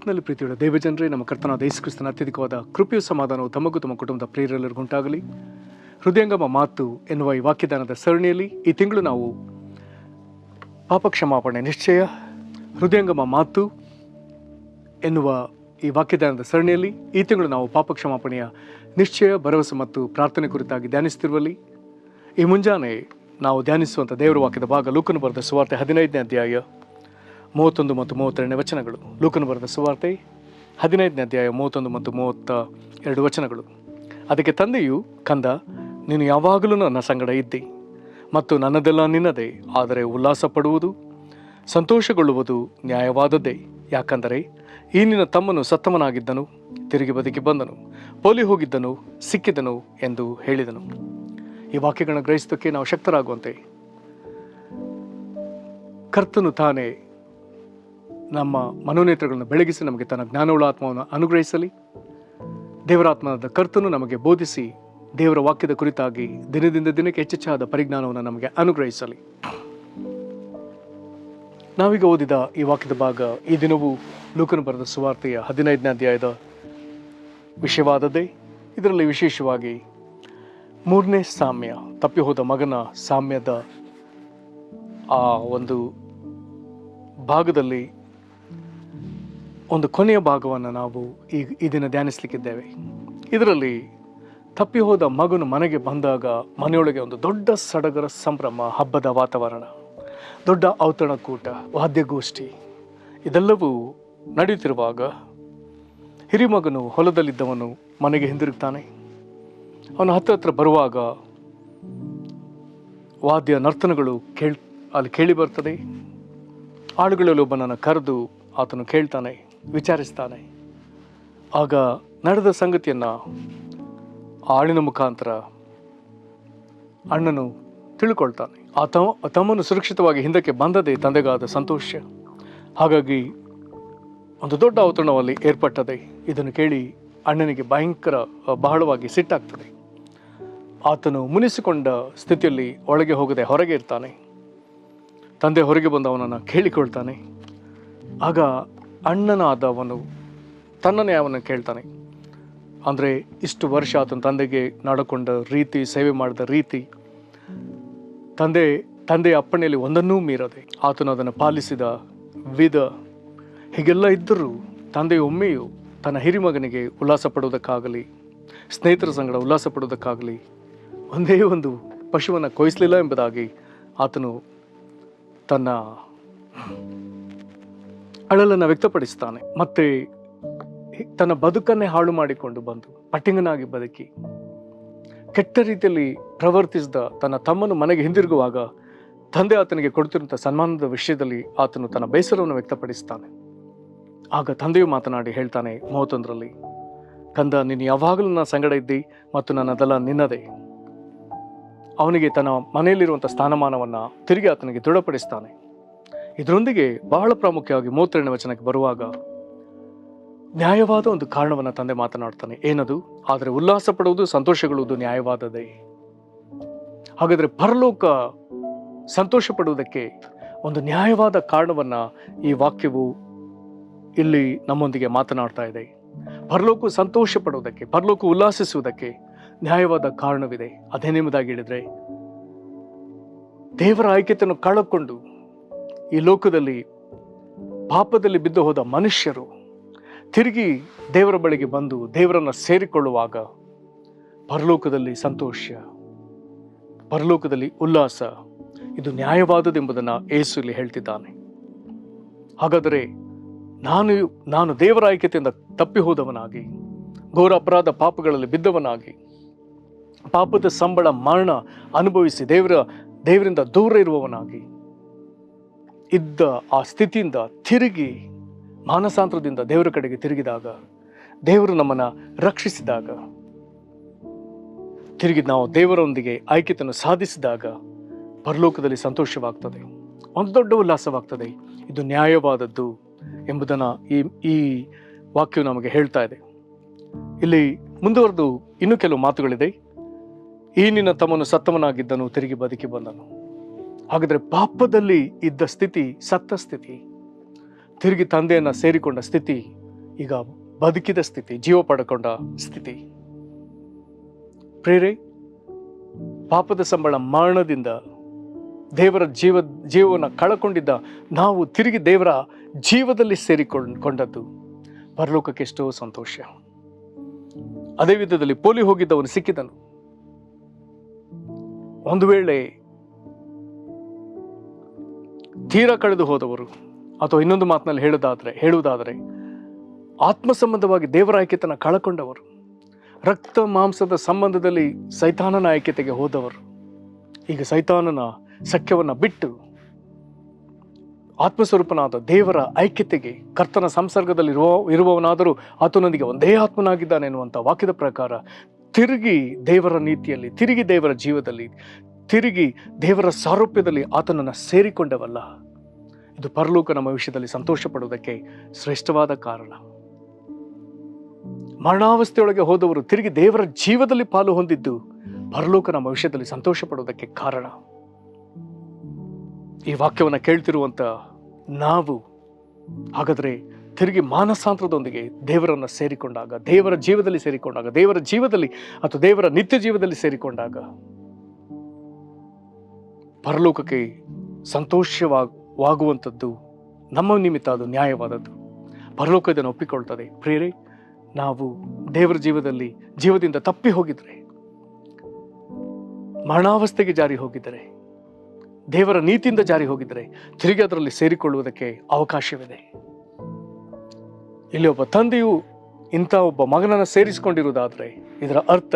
ಕರ್ತನಲ್ಲಿ ಪ್ರೀತಿಯುಳ್ಳ ದೇವಜನರೇ, ನಮ್ಮ ಕರ್ತನಾದ ಯೇಸು ಕ್ರಿಸ್ತನ ಅತ್ಯಧಿಕವಾದ ಕೃಪೆಯು ಸಮಾಧಾನವು ತಮಗೂ ತಮ್ಮ ಕುಟುಂಬದ ಪ್ರಿಯರೆಲ್ಲರಿಗೂ ಉಂಟಾಗಲಿ. ಹೃದಯಂಗಮ ಮಾತು ಎನ್ನುವ ಈ ವಾಕ್ಯದಾನದ ಸರಣಿಯಲ್ಲಿ ಈ ತಿಂಗಳು ನಾವು ಪಾಪಕ್ಷಮಾಪಣೆ ನಿಶ್ಚಯ, ಹೃದಯಂಗಮ ಮಾತು ಎನ್ನುವ ಈ ವಾಕ್ಯದಾನದ ಸರಣಿಯಲ್ಲಿ ಈ ತಿಂಗಳು ನಾವು ಪಾಪಕ್ಷಮಾಪಣೆಯ ನಿಶ್ಚಯ, ಭರವಸೆ ಮತ್ತು ಪ್ರಾರ್ಥನೆ ಕುರಿತಾಗಿ ಧ್ಯಾನಿಸುತ್ತಿರುವಲ್ಲಿ ಈ ಮುಂಜಾನೆ ನಾವು ಧ್ಯಾನಿಸುವಂಥ ದೇವರ ವಾಕ್ಯದ ಭಾಗ ಲೂಕನು ಬರೆದ ಸುವಾರ್ತೆ 15ನೇ ಅಧ್ಯಾಯ 31 ಮತ್ತು 32ನೇ ವಚನಗಳು. ಲೂಕನು ಬರೆದ ಸುವಾರ್ತೆ 15ನೇ ಅಧ್ಯಾಯ 31 ಮತ್ತು 32 ವಚನಗಳು. ಅದಕ್ಕೆ ತಂದೆಯು, ಕಂದ, ನೀನು ಯಾವಾಗಲೂ ನನ್ನ ಸಂಗಡ ಇದ್ದಿ ಮತ್ತು ನನ್ನದೆಲ್ಲ ನಿನ್ನದೇ, ಆದರೆ ಉಲ್ಲಾಸ ಪಡುವುದು, ಸಂತೋಷಗೊಳ್ಳುವುದು ನ್ಯಾಯವಾದದ್ದೇ. ಯಾಕಂದರೆ ಈ ನಿನ್ನ ತಮ್ಮನು ಸತ್ತಮನಾಗಿದ್ದನು, ತಿರುಗಿ ಬದುಕಿ ಬಂದನು, ಪೋಲಿ ಹೋಗಿದ್ದನು, ಸಿಕ್ಕಿದನು ಎಂದು ಹೇಳಿದನು. ಈ ವಾಕ್ಯಗಳನ್ನು ಗ್ರಹಿಸೋದಕ್ಕೆ ನಾವು ಶಕ್ತರಾಗುವಂತೆ ಕರ್ತನು ತಾನೇ ನಮ್ಮ ಮನೋನೇತ್ರಗಳನ್ನು ಬೆಳಗಿಸಿ ನಮಗೆ ತನ್ನ ಜ್ಞಾನವುಳ್ಳ ಆತ್ಮವನ್ನು ಅನುಗ್ರಹಿಸಲಿ. ದೇವರಾತ್ಮನಾದ ಕರ್ತನು ನಮಗೆ ಬೋಧಿಸಿ ದೇವರ ವಾಕ್ಯದ ಕುರಿತಾಗಿ ದಿನದಿಂದ ದಿನಕ್ಕೆ ಹೆಚ್ಚೆಚ್ಚಾದ ಪರಿಜ್ಞಾನವನ್ನು ನಮಗೆ ಅನುಗ್ರಹಿಸಲಿ. ನಾವೀಗ ಓದಿದ ಈ ವಾಕ್ಯದ ಭಾಗ ಈ ದಿನವೂ ಲೂಕನು ಬರೆದ ಸುವಾರ್ತೆಯ 15ನೇ ಅಧ್ಯಾಯದ ವಿಷಯವಾದದ್ದೇ. ಇದರಲ್ಲಿ ವಿಶೇಷವಾಗಿ 3ನೇ ಸಾಮ್ಯ, ತಪ್ಪಿಹೋದ ಮಗನ ಸಾಮ್ಯದ ಆ ಒಂದು ಭಾಗದಲ್ಲಿ ಒಂದು ಕೊನೆಯ ಭಾಗವನ್ನು ನಾವು ಈ ದಿನ ಧ್ಯಾನಿಸಲಿಕ್ಕಿದ್ದೇವೆ. ಇದರಲ್ಲಿ ತಪ್ಪಿಹೋದ ಮಗನು ಮನೆಗೆ ಬಂದಾಗ ಮನೆಯೊಳಗೆ ಒಂದು ದೊಡ್ಡ ಸಡಗರ ಸಂಭ್ರಮ, ಹಬ್ಬದ ವಾತಾವರಣ, ದೊಡ್ಡ ಔತಣಕೂಟ, ವಾದ್ಯಗೋಷ್ಠಿ ಇದೆಲ್ಲವೂ ನಡೆಯುತ್ತಿರುವಾಗ ಹಿರಿಮಗನು ಹೊಲದಲ್ಲಿದ್ದವನು ಮನೆಗೆ ಹಿಂದಿರುಗ್ತಾನೆ. ಅವನ ಹತ್ರ ಬರುವಾಗ ವಾದ್ಯ ನರ್ತನಗಳು ಅಲ್ಲಿ ಕೇಳಿ ಬರ್ತದೆ. ಆಳುಗಳಲ್ಲಿ ಒಬ್ಬನನ್ನು ಕರೆದು ಆತನು ಕೇಳ್ತಾನೆ, ವಿಚಾರಿಸ್ತಾನೆ. ಆಗ ನಡೆದ ಸಂಗತಿಯನ್ನು ಆಳಿನ ಮುಖಾಂತರ ಅಣ್ಣನು ತಿಳ್ಕೊಳ್ತಾನೆ. ತಮ್ಮನು ಸುರಕ್ಷಿತವಾಗಿ ಹಿಂದಕ್ಕೆ ಬಂದದೇ ತಂದೆಗಾದ ಸಂತೋಷ. ಹಾಗಾಗಿ ಒಂದು ದೊಡ್ಡ ಔತಣವಲ್ಲಿ ಏರ್ಪಟ್ಟದೆ. ಇದನ್ನು ಕೇಳಿ ಅಣ್ಣನಿಗೆ ಬಹಳವಾಗಿ ಸಿಟ್ಟಾಗ್ತದೆ. ಆತನು ಮುನಿಸಿಕೊಂಡ ಸ್ಥಿತಿಯಲ್ಲಿ ಒಳಗೆ ಹೋಗದೆ ಹೊರಗೆ ಇರ್ತಾನೆ. ತಂದೆ ಹೊರಗೆ ಬಂದು ಅವನನ್ನು ಕೇಳಿಕೊಳ್ತಾನೆ. ಆಗ ಅಣ್ಣನಾದವನು ತನ್ನನ್ನೇ ಅವನು ಕೇಳ್ತಾನೆ. ಅಂದರೆ ಇಷ್ಟು ವರ್ಷ ಆತನ ತಂದೆಗೆ ನಡ್ಕೊಂಡ ರೀತಿ, ಸೇವೆ ಮಾಡಿದ ರೀತಿ, ತಂದೆಯ ಅಪ್ಪಣೆಯಲ್ಲಿ ಒಂದನ್ನೂ ಮೀರದೆ ಆತನು ಅದನ್ನು ಪಾಲಿಸಿದ ವಿಧ, ಹೀಗೆಲ್ಲ ಇದ್ದರೂ ತಂದೆಯೊಮ್ಮೆಯೂ ತನ್ನ ಹಿರಿಮಗನಿಗೆ ಉಲ್ಲಾಸ ಪಡುವುದಕ್ಕಾಗಲಿ, ಸ್ನೇಹಿತರ ಸಂಗಡ ಉಲ್ಲಾಸ ಪಡುವುದಕ್ಕಾಗಲಿ ಒಂದೇ ಒಂದು ಪಶುವನ್ನು ಕೊಯ್ಸಲಿಲ್ಲ ಎಂಬುದಾಗಿ ಆತನು ತನ್ನ ಅಳಲನ್ನು ವ್ಯಕ್ತಪಡಿಸ್ತಾನೆ. ಮತ್ತೆ ತನ್ನ ಬದುಕನ್ನೇ ಹಾಳು ಮಾಡಿಕೊಂಡು ಬಂದು ಪಟ್ಟಿಂಗನಾಗಿ ಬದುಕಿ ಕೆಟ್ಟ ರೀತಿಯಲ್ಲಿ ಪ್ರವರ್ತಿಸಿದ ತನ್ನ ತಮ್ಮನು ಮನೆಗೆ ಹಿಂದಿರುಗುವಾಗ ತಂದೆ ಆತನಿಗೆ ಕೊಡ್ತಿರುವಂಥ ಸನ್ಮಾನದ ವಿಷಯದಲ್ಲಿ ಆತನು ತನ್ನ ಬೇಸರವನ್ನು ವ್ಯಕ್ತಪಡಿಸ್ತಾನೆ. ಆಗ ತಂದೆಯು ಮಾತನಾಡಿ ಹೇಳ್ತಾನೆ 31ರಲ್ಲಿ, ಕಂದ, ನೀನು ಯಾವಾಗಲೂ ನನ್ನ ಸಂಗಡ ಇದ್ದಿ ಮತ್ತು ನನ್ನದೆಲ್ಲ ನಿನ್ನದೇ. ಅವನಿಗೆ ತನ್ನ ಮನೆಯಲ್ಲಿರುವಂಥ ಸ್ಥಾನಮಾನವನ್ನು ತಿರುಗಿ ಆತನಿಗೆ ದೃಢಪಡಿಸ್ತಾನೆ. ಇದರೊಂದಿಗೆ ಬಹಳ ಪ್ರಾಮುಖ್ಯವಾಗಿ 32ನೇ ವಚನಕ್ಕೆ ಬರುವಾಗ ನ್ಯಾಯವಾದ ಒಂದು ಕಾರಣವನ್ನು ತಂದೆ ಮಾತನಾಡ್ತಾನೆ. ಏನದು? ಆದರೆ ಉಲ್ಲಾಸ ಪಡುವುದು, ಸಂತೋಷಗೊಳ್ಳುವುದು ನ್ಯಾಯವಾದದೇ. ಹಾಗಾದರೆ ಪರಲೋಕ ಸಂತೋಷ ಪಡುವುದಕ್ಕೆ ಒಂದು ನ್ಯಾಯವಾದ ಕಾರಣವನ್ನು ಈ ವಾಕ್ಯವು ಇಲ್ಲಿ ನಮ್ಮೊಂದಿಗೆ ಮಾತನಾಡ್ತಾ ಇದೆ. ಪರಲೋಕ ಸಂತೋಷ ಪಡುವುದಕ್ಕೆ, ಪರಲೋಕ ಉಲ್ಲಾಸಿಸುವುದಕ್ಕೆ ನ್ಯಾಯವಾದ ಕಾರಣವಿದೆ. ಅದೇನೆಂಬುದಾಗಿ ಹೇಳಿದರೆ, ದೇವರ ಆಯ್ಕೆಯನ್ನು ಕಳಕೊಂಡು ಈ ಲೋಕದಲ್ಲಿ ಪಾಪದಲ್ಲಿ ಬಿದ್ದು ಹೋದ ಮನುಷ್ಯರು ತಿರುಗಿ ದೇವರ ಬಳಿಗೆ ಬಂದು ದೇವರನ್ನು ಸೇರಿಕೊಳ್ಳುವಾಗ ಪರಲೋಕದಲ್ಲಿ ಸಂತೋಷ, ಪರಲೋಕದಲ್ಲಿ ಉಲ್ಲಾಸ, ಇದು ನ್ಯಾಯವಾದದೆಂಬುದನ್ನು ಯೇಸು ಇಲ್ಲಿ ಹೇಳ್ತಿದ್ದಾನೆ. ಹಾಗಾದರೆ ನಾನು ದೇವರ ಆಯ್ಕೆಯಿಂದ ತಪ್ಪಿ ಹೋದವನಾಗಿ, ಘೋರ ಅಪರಾಧ ಪಾಪಗಳಲ್ಲಿ ಬಿದ್ದವನಾಗಿ, ಪಾಪದ ಸಂಬಳ ಮರಣ ಅನುಭವಿಸಿ ದೇವರಿಂದ ದೂರ ಇರುವವನಾಗಿ ಇದ್ದ ಆ ಸ್ಥಿತಿಯಿಂದ ತಿರುಗಿ ಮಾನಸಾಂತರದಿಂದ ದೇವರ ಕಡೆಗೆ ತಿರುಗಿದಾಗ, ದೇವರು ನಮ್ಮನ್ನು ರಕ್ಷಿಸಿದಾಗ, ತಿರುಗಿ ನಾವು ದೇವರೊಂದಿಗೆ ಐಕ್ಯತೆಯನ್ನು ಸಾಧಿಸಿದಾಗ ಪರಲೋಕದಲ್ಲಿ ಸಂತೋಷವಾಗ್ತದೆ, ಒಂದು ದೊಡ್ಡ ಉಲ್ಲಾಸವಾಗ್ತದೆ. ಇದು ನ್ಯಾಯವಾದದ್ದು ಎಂಬುದನ್ನು ಈ ವಾಕ್ಯವು ನಮಗೆ ಹೇಳ್ತಾ ಇದೆ. ಇಲ್ಲಿ ಮುಂದುವರೆದು ಇನ್ನೂ ಕೆಲವು ಮಾತುಗಳಿದೆ. ಈ ನಿನ್ನ ತಮ್ಮನು ಸತ್ತವನಾಗಿದ್ದನು, ತಿರುಗಿ ಬದುಕಿ ಬಂದನು. ಹಾಗಾದರೆ ಪಾಪದಲ್ಲಿ ಇದ್ದ ಸ್ಥಿತಿ, ಸತ್ತ ಸ್ಥಿತಿ, ತಿರುಗಿ ತಂದೆಯನ್ನು ಸೇರಿಕೊಂಡ ಸ್ಥಿತಿ ಈಗ ಬದುಕಿದ ಸ್ಥಿತಿ, ಜೀವ ಪಡ್ಕೊಂಡ ಸ್ಥಿತಿ. ಪ್ರೇರೆ, ಪಾಪದ ಸಂಬಳ ಮರಣದಿಂದ ದೇವರ ಜೀವವನ್ನು ಕಳಕೊಂಡಿದ್ದ ನಾವು ತಿರುಗಿ ದೇವರ ಜೀವದಲ್ಲಿ ಸೇರಿಕೊಂಡದ್ದು ಪರಲೋಕಕ್ಕೆ ಎಷ್ಟೋ ಸಂತೋಷ. ಅದೇ ವಿಧದಲ್ಲಿ ಪೋಲಿ ಹೋಗಿದ್ದವನು ಸಿಕ್ಕಿದನು. ಒಂದು ವೇಳೆ ತೀರಾ ಕಳೆದು ಹೋದವರು, ಅಥವಾ ಇನ್ನೊಂದು ಮಾತಿನಲ್ಲಿ ಹೇಳುವುದಾದರೆ ಆತ್ಮ ಸಂಬಂಧವಾಗಿ ದೇವರ ಐಕ್ಯತನ ಕಳಕೊಂಡವರು, ರಕ್ತ ಮಾಂಸದ ಸಂಬಂಧದಲ್ಲಿ ಸೈತಾನನ ಐಕ್ಯತೆಗೆ ಹೋದವರು, ಈಗ ಸೈತಾನನ ಸಖ್ಯವನ್ನು ಬಿಟ್ಟು ಆತ್ಮಸ್ವರೂಪನಾದ ದೇವರ ಐಕ್ಯತೆಗೆ, ಕರ್ತನ ಸಂಸರ್ಗದಲ್ಲಿ ಇರುವವನಾದರೂ ಆತನೊಂದಿಗೆ ಒಂದೇ ಆತ್ಮನಾಗಿದ್ದಾನೆ ಎನ್ನುವಂಥ ವಾಕ್ಯದ ಪ್ರಕಾರ ತಿರುಗಿ ದೇವರ ನೀತಿಯಲ್ಲಿ, ತಿರುಗಿ ದೇವರ ಜೀವದಲ್ಲಿ, ತಿರುಗಿ ದೇವರ ಸಾರೂಪ್ಯದಲ್ಲಿ ಆತನನ್ನು ಸೇರಿಕೊಂಡವಲ್ಲ. ಇದು ಪರಲೋಕ ನಮ್ಮ ವಿಷಯದಲ್ಲಿ ಸಂತೋಷ ಪಡುವುದಕ್ಕೆ ಶ್ರೇಷ್ಠವಾದ ಕಾರಣ. ಮರಣಾವಸ್ಥೆಯೊಳಗೆ ಹೋದವರು ತಿರುಗಿ ದೇವರ ಜೀವದಲ್ಲಿ ಪಾಲು ಹೊಂದಿದ್ದು ಪರಲೋಕ ನಮ್ಮ ವಿಷಯದಲ್ಲಿ ಸಂತೋಷ ಪಡುವುದಕ್ಕೆ ಕಾರಣ. ಈ ವಾಕ್ಯವನ್ನು ಕೇಳ್ತಿರುವಂತ ನಾವು ಹಾಗಾದ್ರೆ ತಿರುಗಿ ಮಾನಸಾಂತರದೊಂದಿಗೆ ದೇವರನ್ನು ಸೇರಿಕೊಂಡಾಗ, ದೇವರ ಜೀವದಲ್ಲಿ ಸೇರಿಕೊಂಡಾಗ, ದೇವರ ಜೀವದಲ್ಲಿ ಅಥವಾ ದೇವರ ನಿತ್ಯ ಜೀವದಲ್ಲಿ ಸೇರಿಕೊಂಡಾಗ ಪರಲೋಕಕ್ಕೆ ಸಂತೋಷವಾಗುವಂಥದ್ದು ನಮ್ಮ ನಿಮಿತ್ತ ಅದು ನ್ಯಾಯವಾದದ್ದು. ಪರಲೋಕ ಇದನ್ನು ಒಪ್ಪಿಕೊಳ್ತದೆ. ಪ್ರೇರೆ, ನಾವು ದೇವರ ಜೀವದಿಂದ ತಪ್ಪಿ ಹೋಗಿದ್ರೆ, ಮರಣಾವಸ್ಥೆಗೆ ಜಾರಿ ಹೋಗಿದ್ದರೆ, ದೇವರ ನೀತಿಯಿಂದ ಜಾರಿ ಹೋಗಿದ್ದರೆ ತಿರುಗಿ ಅದರಲ್ಲಿ ಸೇರಿಕೊಳ್ಳುವುದಕ್ಕೆ ಅವಕಾಶವಿದೆ. ಇಲ್ಲಿ ಒಬ್ಬ ತಂದೆಯು ಇಂಥ ಒಬ್ಬ ಮಗನನ್ನು ಸೇರಿಸಿಕೊಂಡಿರುವುದಾದರೆ ಇದರ ಅರ್ಥ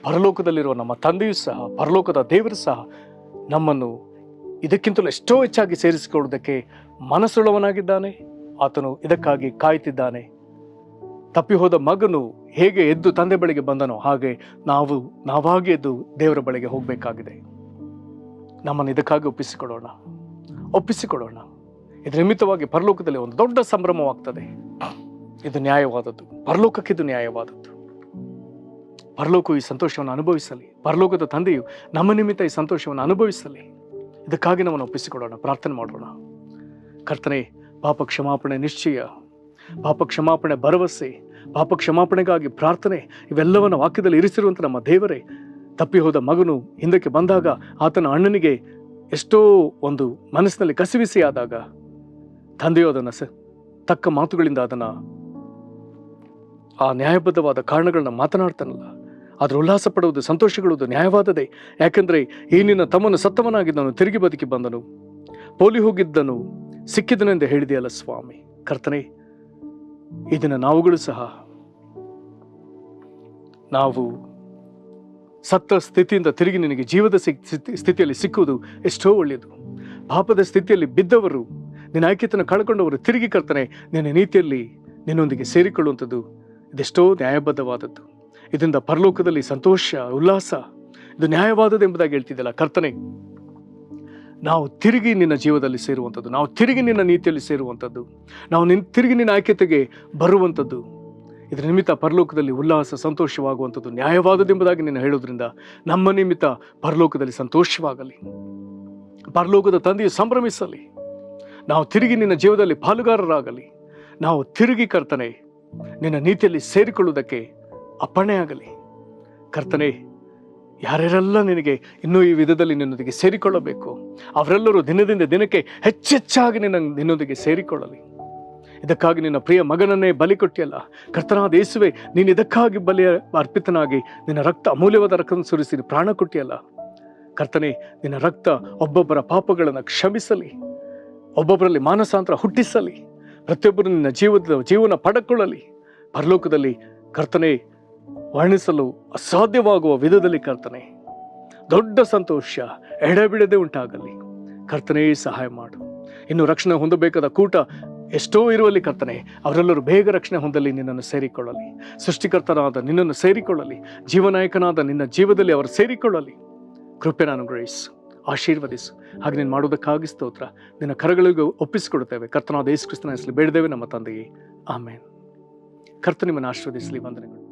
ಪರಲೋಕದಲ್ಲಿರುವ ನಮ್ಮ ತಂದೆಯೂ ಸಹ, ಪರಲೋಕದ ದೇವರು ಸಹ ನಮ್ಮನ್ನು ಇದಕ್ಕಿಂತಲೂ ಎಷ್ಟೋ ಹೆಚ್ಚಾಗಿ ಸೇರಿಸಿಕೊಳ್ಳುವುದಕ್ಕೆ ಮನಸ್ಸುಳ್ಳವನಾಗಿದ್ದಾನೆ. ಆತನು ಇದಕ್ಕಾಗಿ ಕಾಯ್ತಿದ್ದಾನೆ. ತಪ್ಪಿ ಹೋದ ಮಗನು ಹೇಗೆ ಎದ್ದು ತಂದೆ ಬಳಿಗೆ ಬಂದನೋ ಹಾಗೆ ನಾವಾಗಿ ಎದ್ದು ದೇವರ ಬಳಿಗೆ ಹೋಗಬೇಕಾಗಿದೆ. ನಮ್ಮನ್ನು ಇದಕ್ಕಾಗಿ ಒಪ್ಪಿಸಿಕೊಡೋಣ. ಇದರ ನಿಮಿತ್ತವಾಗಿ ಪರಲೋಕದಲ್ಲಿ ಒಂದು ದೊಡ್ಡ ಸಂಭ್ರಮವಾಗ್ತದೆ. ಇದು ನ್ಯಾಯವಾದದ್ದು. ಪರಲೋಕಕ್ಕೆ ಇದು ನ್ಯಾಯವಾದದ್ದು. ಪರಲೋಕವು ಈ ಸಂತೋಷವನ್ನು ಅನುಭವಿಸಲಿ. ಪರಲೋಕದ ತಂದೆಯು ನಮ್ಮ ನಿಮಿತ್ತ ಈ ಸಂತೋಷವನ್ನು ಅನುಭವಿಸಲಿ. ಇದಕ್ಕಾಗಿ ನಮ್ಮನ್ನು ಒಪ್ಪಿಸಿಕೊಡೋಣ. ಪ್ರಾರ್ಥನೆ ಮಾಡೋಣ. ಕರ್ತನೇ, ಪಾಪ ಕ್ಷಮಾಪಣೆ ನಿಶ್ಚಯ, ಪಾಪ ಕ್ಷಮಾಪಣೆ ಭರವಸೆ, ಪಾಪ ಕ್ಷಮಾಪಣೆಗಾಗಿ ಪ್ರಾರ್ಥನೆ, ಇವೆಲ್ಲವನ್ನ ವಾಕ್ಯದಲ್ಲಿ ಇರಿಸಿರುವಂಥ ನಮ್ಮ ದೇವರೇ, ತಪ್ಪಿ ಹೋದ ಮಗನು ಹಿಂದಕ್ಕೆ ಬಂದಾಗ ಆತನ ಅಣ್ಣನಿಗೆ ಎಷ್ಟೋ ಒಂದು ಮನಸ್ಸಿನಲ್ಲಿ ಕಸಿವಿಸಿ ಆದಾಗ ತಂದೆಯು ಅದನ್ನು ತಕ್ಕ ಮಾತುಗಳಿಂದ ಅದನ್ನು ಆ ನ್ಯಾಯಬದ್ಧವಾದ ಕಾರಣಗಳನ್ನ ಮಾತನಾಡ್ತಾನಲ್ಲ, ಆದ್ರೆ ಉಲ್ಲಾಸ ಪಡುವುದು, ಸಂತೋಷಗೊಳ್ಳುವುದು ನ್ಯಾಯವಾದದೇ. ಯಾಕೆಂದ್ರೆ ಈ ನಿನ್ನ ತಮ್ಮನು ಸತ್ತವನಾಗಿದ್ದನು, ತಿರುಗಿ ಬದುಕಿ ಬಂದನು, ಪೋಲಿ ಹೋಗಿದ್ದನು, ಸಿಕ್ಕಿದನೆಂದು ಹೇಳಿದೆಯಲ್ಲ ಸ್ವಾಮಿ. ಕರ್ತನೆ, ಇದನ್ನ ನಾವುಗಳು ಸಹ ನಾವು ಸತ್ತ ಸ್ಥಿತಿಯಿಂದ ತಿರುಗಿ ನಿನಗೆ ಜೀವದ ಸ್ಥಿತಿಯಲ್ಲಿ ಸಿಕ್ಕುವುದು ಎಷ್ಟೋ ಒಳ್ಳೆಯದು. ಪಾಪದ ಸ್ಥಿತಿಯಲ್ಲಿ ಬಿದ್ದವರು, ನಿನ್ನ ಐಕ್ಯತೆಯನ್ನು ಕಳ್ಕೊಂಡವರು ತಿರುಗಿ ಕರ್ತನೆ ನಿನ್ನ ನೀತಿಯಲ್ಲಿ ನಿನ್ನೊಂದಿಗೆ ಸೇರಿಕೊಳ್ಳುವಂಥದ್ದು ಇದೆಷ್ಟೋ ನ್ಯಾಯಬದ್ಧವಾದದ್ದು. ಇದರಿಂದ ಪರಲೋಕದಲ್ಲಿ ಸಂತೋಷ, ಉಲ್ಲಾಸ, ಇದು ನ್ಯಾಯವಾದದ್ದು ಎಂಬುದಾಗಿ ಹೇಳ್ತಿದ್ದಲ್ಲ ಕರ್ತನೆ. ನಾವು ತಿರುಗಿ ನಿನ್ನ ಜೀವದಲ್ಲಿ ಸೇರುವಂಥದ್ದು, ನಾವು ತಿರುಗಿ ನಿನ್ನ ನೀತಿಯಲ್ಲಿ ಸೇರುವಂಥದ್ದು, ನಾವು ತಿರುಗಿ ನಿನ್ನ ಐಕ್ಯತೆಗೆ ಬರುವಂಥದ್ದು, ಇದರ ನಿಮಿತ್ತ ಪರಲೋಕದಲ್ಲಿ ಉಲ್ಲಾಸ, ಸಂತೋಷವಾಗುವಂಥದ್ದು ನ್ಯಾಯವಾದದ್ದೆಂಬುದಾಗಿ ನೀನು ಹೇಳೋದ್ರಿಂದ ನಮ್ಮ ನಿಮಿತ್ತ ಪರಲೋಕದಲ್ಲಿ ಸಂತೋಷವಾಗಲಿ, ಪರಲೋಕದ ತಂದೆಯು ಸಂಭ್ರಮಿಸಲಿ, ನಾವು ತಿರುಗಿ ನಿನ್ನ ಜೀವದಲ್ಲಿ ಪಾಲುಗಾರರಾಗಲಿ, ನಾವು ತಿರುಗಿ ಕರ್ತನೆ ನಿನ್ನ ನೀತಿಯಲ್ಲಿ ಸೇರಿಕೊಳ್ಳುವುದಕ್ಕೆ ಅಪ್ಪಣೆಯಾಗಲಿ. ಕರ್ತನೆ, ಯಾರ್ಯಾರೆಲ್ಲ ನಿನಗೆ ಇನ್ನೂ ಈ ವಿಧದಲ್ಲಿ ನಿನ್ನೊಂದಿಗೆ ಸೇರಿಕೊಳ್ಳಬೇಕು ಅವರೆಲ್ಲರೂ ದಿನದಿಂದ ದಿನಕ್ಕೆ ಹೆಚ್ಚೆಚ್ಚಾಗಿ ನಿನ್ನೊಂದಿಗೆ ಸೇರಿಕೊಳ್ಳಲಿ. ಇದಕ್ಕಾಗಿ ನಿನ್ನ ಪ್ರಿಯ ಮಗನನ್ನೇ ಬಲಿ ಕೊಟ್ಟಿಯಲ್ಲ ಕರ್ತನಾದ ಯೇಸುವೆ, ನೀನು ಇದಕ್ಕಾಗಿ ಬಲಿಯ ಅರ್ಪಿತನಾಗಿ ನಿನ್ನ ರಕ್ತ, ಅಮೂಲ್ಯವಾದ ರಕ್ತವನ್ನು ಸುರಿಸಿ ಪ್ರಾಣ ಕೊಟ್ಟಿಯಲ್ಲ ಕರ್ತನೆ. ನಿನ್ನ ರಕ್ತ ಒಬ್ಬೊಬ್ಬರ ಪಾಪಗಳನ್ನು ಕ್ಷಮಿಸಲಿ, ಒಬ್ಬೊಬ್ಬರಲ್ಲಿ ಮಾನಸಾಂತರ ಹುಟ್ಟಿಸಲಿ, ಪ್ರತಿಯೊಬ್ಬರು ನಿನ್ನ ಜೀವನ ಪಡೆದುಕೊಳ್ಳಲಿ. ಪರಲೋಕದಲ್ಲಿ ಕರ್ತನೆ ವರ್ಣಿಸಲು ಅಸಾಧ್ಯವಾಗುವ ವಿಧದಲ್ಲಿ ಕರ್ತನೆ ದೊಡ್ಡ ಸಂತೋಷ ಎಡೆಬಿಡದೆ ಉಂಟಾಗಲಿ. ಕರ್ತನೇ ಸಹಾಯ ಮಾಡು. ಇನ್ನು ರಕ್ಷಣೆ ಹೊಂದಬೇಕಾದ ಕೂಟ ಎಷ್ಟೋ ಇರುವಲ್ಲಿ ಕರ್ತನೆ, ಅವರೆಲ್ಲರೂ ಬೇಗ ರಕ್ಷಣೆ ಹೊಂದಲಿ, ನಿನ್ನನ್ನು ಸೇರಿಕೊಳ್ಳಲಿ, ಸೃಷ್ಟಿಕರ್ತನಾದ ನಿನ್ನನ್ನು ಸೇರಿಕೊಳ್ಳಲಿ, ಜೀವನಾಯಕನಾದ ನಿನ್ನ ಜೀವದಲ್ಲಿ ಅವರು ಸೇರಿಕೊಳ್ಳಲಿ. ಕೃಪೆಯನ್ನು ಅನುಗ್ರಹಿಸು, ಆಶೀರ್ವದಿಸು. ಹಾಗೆ ನೀನು ಮಾಡುವುದಕ್ಕಾಗಿ ಸ್ತೋತ್ರ. ನಿನ್ನ ಕರಗಳಿಗೆ ಒಪ್ಪಿಸಿಕೊಡುತ್ತೇವೆ ಕರ್ತನಾದ ಯೇಸು ಕ್ರಿಸ್ತನ ಹೆಸರಲ್ಲಿ ಬೇಡಿದ್ದೇವೆ ನಮ್ಮ ತಂದೆಯೇ, ಆಮೇನ್. ಕರ್ತ ನಿಮ್ಮನ್ನು ಆಶೀರ್ವದಿಸಲಿ. ವಂದನೆಗಳು.